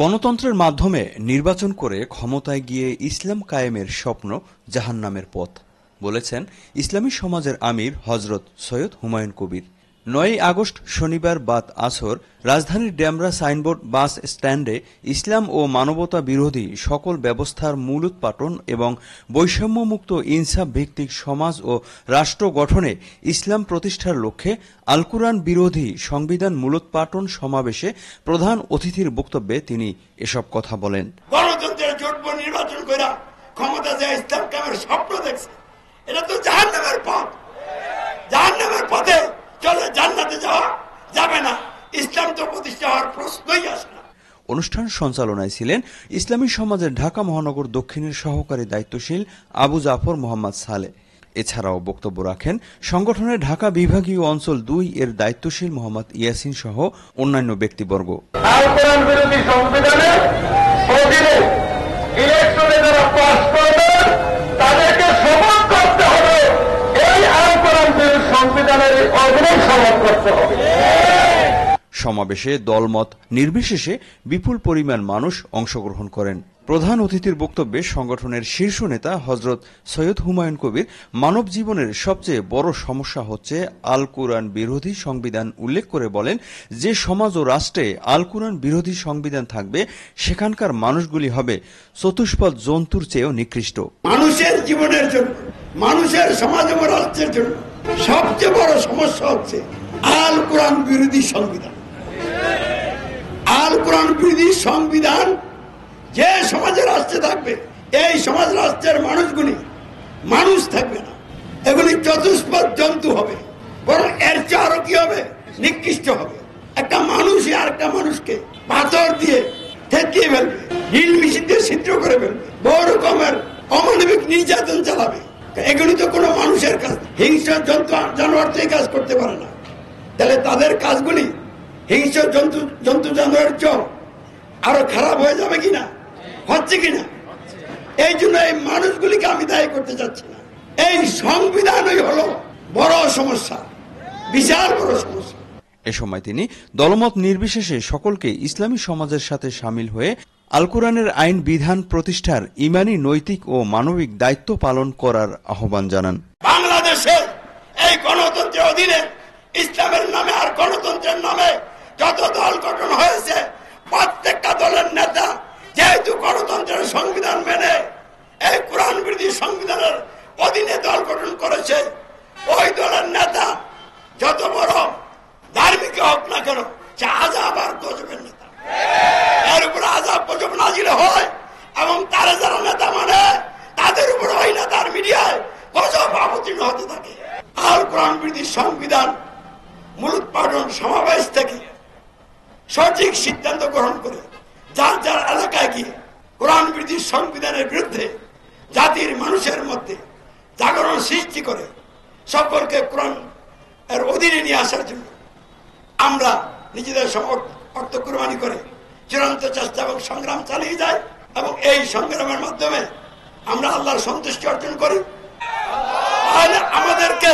গণতন্ত্রের মাধ্যমে নির্বাচন করে ক্ষমতায় গিয়ে ইসলাম কায়েমের স্বপ্ন জাহান্নামের পথ, বলেছেন ইসলামী সমাজের আমির হজরত সৈয়দ হুমায়ুন কবির। ৯ আগস্ট শনিবার বাদ আসর রাজধানীর ডেমরা সাইনবোর্ড বাস স্ট্যান্ডে ইসলাম ও মানবতা বিরোধী সকল ব্যবস্থার মূলোৎপাটন এবং বৈষম্যমুক্ত ইনসাফ ভিত্তিক সমাজ ও রাষ্ট্র গঠনে ইসলাম প্রতিষ্ঠার লক্ষ্যে আল কুরআন বিরোধী সংবিধান মূলোৎপাটন সমাবেশে প্রধান অতিথির বক্তব্যে তিনি এসব কথা বলেন। গণতন্ত্রের জোটব নির্বাচন করে ক্ষমতা যে ইসলাম কায়েমের স্বপ্ন দেখছে, এটা তো জাহান্নামের পথ। জাহান্নামের পথে চলে জান্নাতে যাওয়া যাবে না। ইসলাম তো প্রতিষ্ঠা হওয়ার প্রশ্নই আসে না। অনুষ্ঠান সঞ্চালনায় ছিলেন ইসলামী সমাজের ঢাকা মহানগর দক্ষিণের সহকারী দায়িত্বশীল আবু জাফর মোহাম্মদ সালে। এছাড়াও বক্তব্য রাখেন সংগঠনের ঢাকা বিভাগীয় অঞ্চল ২ এর দায়িত্বশীল মোহাম্মদ ইয়াসিন সহ অন্যান্য ব্যক্তিবর্গ। আল কোরআন বিরোধী সংবিধানের অধীনে ইলেকশনে যারা পাস করবে তাদেরকে শপথ করতে হবে, এই আল কোরআন বিরোধী সংবিধানের অধীনে শপথ করতে হবে। সমাবেশে দলমত নির্বিশেষে বিপুল পরিমাণ মানুষ অংশগ্রহণ করেন। প্রধান অতিথির বক্তব্যে সংগঠনের শীর্ষ নেতা হজরত সৈয়দ হুমায়ুন কবির মানব জীবনের সবচেয়ে বড় সমস্যা হচ্ছে আল কুরআন বিরোধী সংবিধান উল্লেখ করে বলেন, যে সমাজ ও রাষ্ট্রে আল কুরআন বিরোধী সংবিধান থাকবে সেখানকার মানুষগুলি হবে চতুষ্পদ জন্তুর চেয়েও নিকৃষ্ট। মানুষের জীবনের জন্য, মানুষের সমাজ ও রাষ্ট্রের জন্য সবচেয়ে বড় সমস্যা হচ্ছে আল কুরআন বিরোধী সংবিধান। আল কুরআন বিরোধী সংবিধান যে সমাজের রাষ্ট্রে থাকবে, এই সমাজ রাষ্ট্রের মানুষগুলি মানুষ থাকবে না, এগুলি চতুষ্পদ জন্তু হবে, বরং এর চেয়ে আরো কি হবে, নিকৃষ্ট হবে। একটা মানুষই আর একটা মানুষকে পাথর দিয়ে ঠেকিয়ে ফেলবে, নীল মেশিন দিয়ে ছিদ্র করে ফেলবে, বড় রকমের অমানবিক নির্যাতন চালাবে। এগুলি তো কোনো মানুষের কাজ, হিংস্র জন্তু জানোয়ার তো এই কাজ করতে পারে না। তাহলে তাদের কাজগুলি হিংস্র জন্তু জানোয়ারের চেয়ে আরো খারাপ হয়ে যাবে কিনা, হচ্ছে কিনা। এই জন্য এই মানুষগুলিকে আমি দায়ী করতে চাচ্ছি না। এই সংবিধানই হলো বড় সমস্যা, বিশাল বড় সমস্যা। এ সময় তিনি দলমত নির্বিশেষে সকলকে ইসলামী সমাজের সাথে শামিল হয়ে আল কুরআনের আইন বিধান প্রতিষ্ঠার ইমানি, নৈতিক ও মানবিক দায়িত্ব পালন করার আহ্বান জানান। বাংলাদেশে এই গণতন্ত্রের অধীনে ইসলামের নামে আর গণতন্ত্রের নামে যত দল গঠন হয়েছে, প্রত্যেকটা দলের নেতা যেহেতু গণতন্ত্রের সংবিধান মেনে এই কোরআন বিরোধী সংবিধানের অধীনে দল গঠন করেছে, ওই দলের নেতা যত বড় ধার্মিক হোক না কেন, সে আযাব আর গজবের নেতা। এর উপর আযাব গজব নাজিল হয় এবং তারা যারা নেতা মানে তাদের উপর ওই নেতার মিডিয়ায় গজব অবতীর্ণ হতে থাকে। আল কোরআন বিরোধী সংবিধান মূলোৎপাটন সমাবেশ থেকে সঠিক সিদ্ধান্ত গ্রহণ করে যার যার এলাকায় গিয়ে কোরআন বিরোধী সংবিধানের বিরুদ্ধে জাতির মানুষের মধ্যে জাগরণ সৃষ্টি করে সকলকে কোরআন এর অধীনে নিয়ে আসার জন্য আমরা নিজেদের অর্থ কুরবানি করে চূড়ান্ত চেষ্টা এবং সংগ্রাম চালিয়ে যাই এবং এই সংগ্রামের মাধ্যমে আমরা আল্লাহর সন্তুষ্টি অর্জন করি। আমাদেরকে